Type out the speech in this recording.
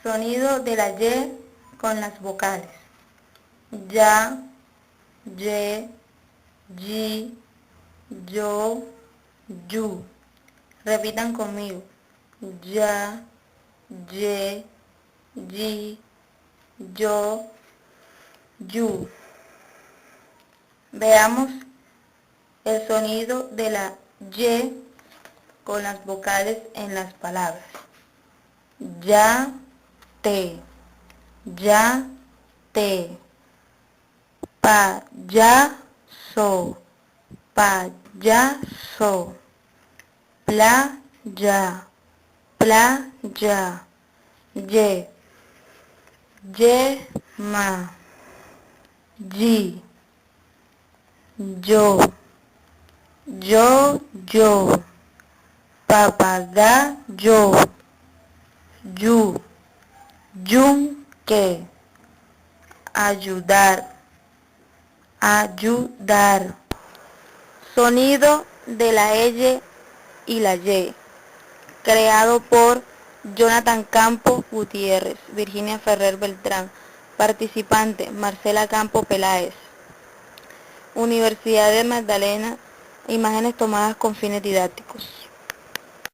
Sonido de la Y con las vocales. Ya, ye, yi, yo, yu. Repitan conmigo. Ya, ye, yi, yo, yu. Veamos el sonido de la Y con las vocales en las palabras. Ya, te, payaso, payaso, playa, playa, yema, yi, yo, papagayo, yunque, ayudar, ayudar. Sonido de la L y la Y, creado por Jonathan Campo Gutiérrez, Virginia Ferrer Beltrán. Participante, Marcela Campo Peláez. Universidad de Magdalena, imágenes tomadas con fines didácticos.